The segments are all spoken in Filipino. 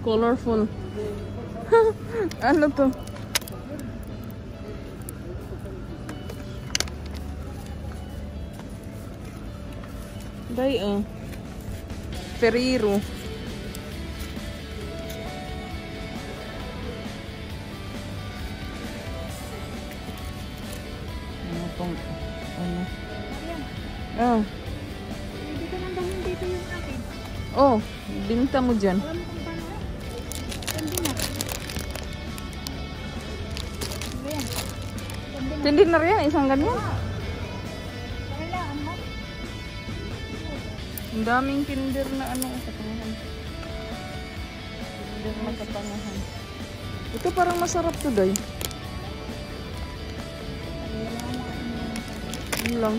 Colorful. Ano to? Day, Ferrero. Ano pong, ano? Oh. Hindi ka nang dahil dito yung akin. Oh, binta mo dyan. Alam mo kung paano? Hindi na. Ayan. Hindi na rin, isang ganyan. Kailangan mo. Ang daming kinder na ano, katangahan. Kinder na katangahan. Ito parang masarap to, Day. Yun lang.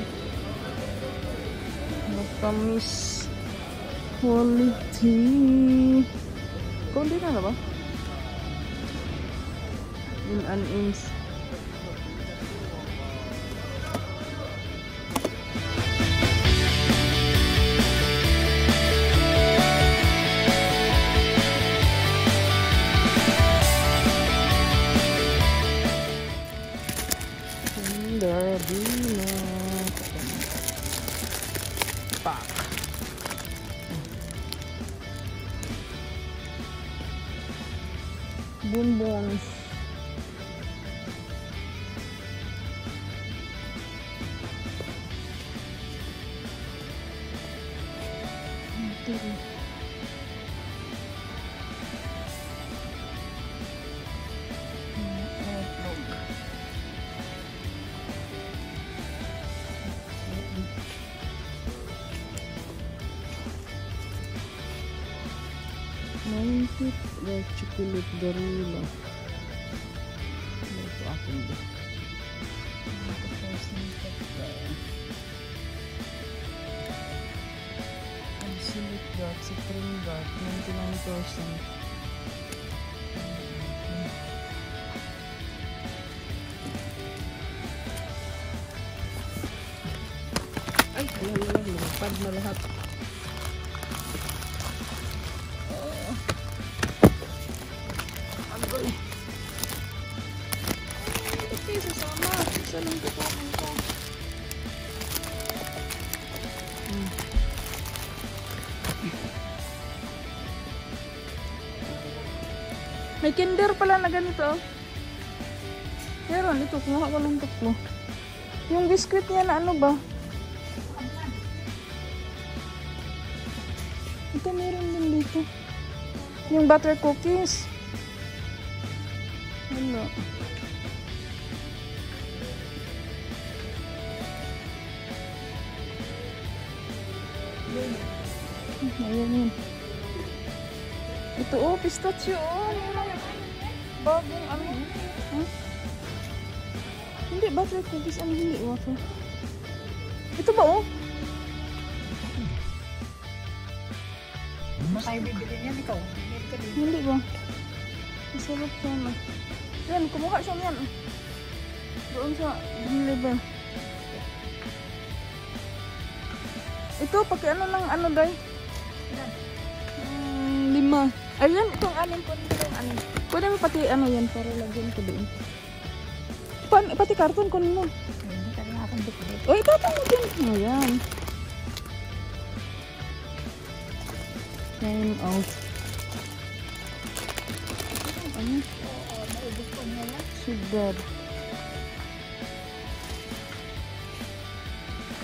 Matamis. Quality. Kundi na ba? In an inch. Bonbons. Red chocolate Gorilla. Ito akin ba? Absolute dark, supreme dark, 99%. Ay, lumipad na lahat. May kinder pala na ganito. Meron ito, kumuha ko lang tatlo. Yung biscuit niya na ano ba? Ito meron din dito. Yung butter cookies. Wala. Ayan yun. Ito pistachio bagong ano. Hindi, butter cookies ang hindi waffle. Ito ba Tayo bibili niyan, ikaw. Hindi ba? Masarap siya. Yan, kumuha siya niyan. Doon sa deliver. Ito, pakiano lang ano, Day? 5. Ayan, itong anin ko. Pwede mo pati ano yan para lagyan ko doon. Pati karton ko mo. Hindi ka rin akong dikit. O, itatang mo dyan. Ayan. 9 out. Ano? Oo, naubos ko niya yan. Sugar.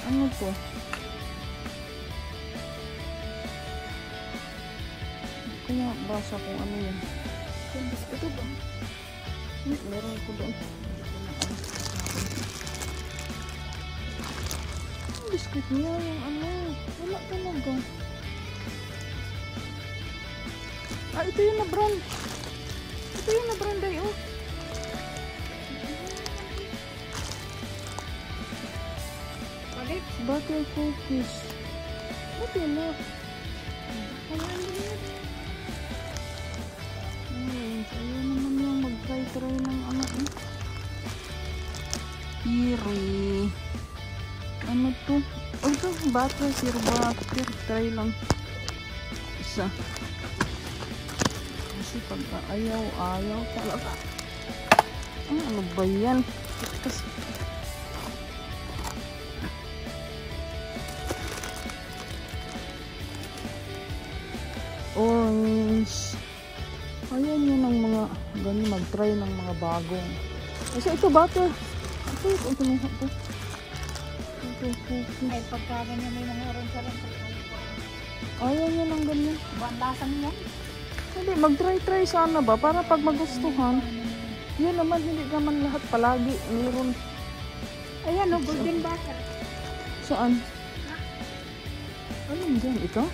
Ano to? Kaya basa kung ano yan. Yung biscuit ito ba? Meron ko doon. Yung biscuit niya, yung ano. Wala talaga. Ito yung na brown. Ito yung na brown day, Balik. Butter cookies. Ba't yun na? Ayaw naman yung mag-try ng ano Kiri. Ano to? Oh, ito butter, zero butter. Try lang. Isa. Kasi pagka ayaw talaga. Ay, ano ba yan? Kasi orange. Ayan yun ang mga ganun, mag-try ng mga bagong. Kasi ito butter. Ito. Ay, pagka ganyan may mga orange-orange. Ayan yun ang ganyan. Bandasan yan. Hindi, mag-try sana ba? Para pag magustuhan. Yun naman, hindi naman lahat palagi. Meron. Ayan o, golden butter. Saan? Ano yun dyan? Ito?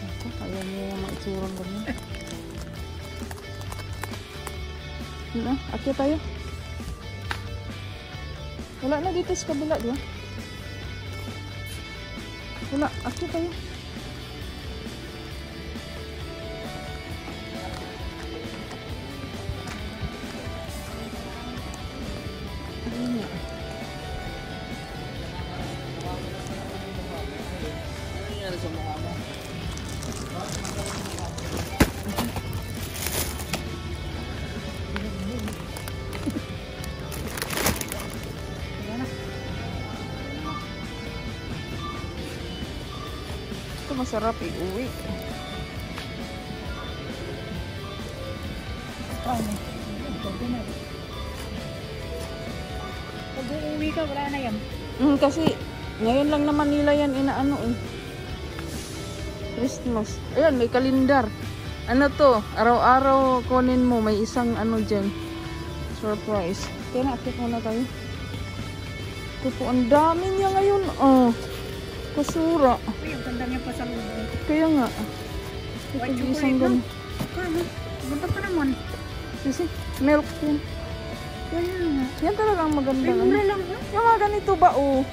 Ito, ayan niya yung mga itsurang ganyan. Yun na, akyat tayo. Wala na dito sa kabila, di ba? Wala, akyat tayo. Ayun nga. Ito masarap iuwi. Pag uuwi ka, wala na yan. Kasi ngayon lang naman nila yan inaano eh. Christmas. Ayan, may kalendar. Ano to? Araw-araw kunin mo. May isang ano dyan. Surprise. Kaya na, akit muna tayo. Ito po, ang dami niya ngayon. Oh, kasura. Uy, ang ganda niya pa sa loob. Kaya nga. Ito White isang chocolate, gan. Kano? Ganda pa naman. Kasi, milk yan. Yan. Yan talaga ang maganda. Ay, mura lang. Yung mga ganito ba, oh.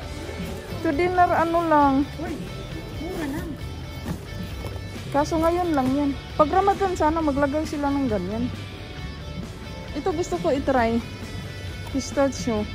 To dinner, ano lang. Uy, mura lang. Kaso ngayon lang yan. Pag Ramadan, sana maglagay sila ng ganyan. Ito gusto ko itry. Pistachio.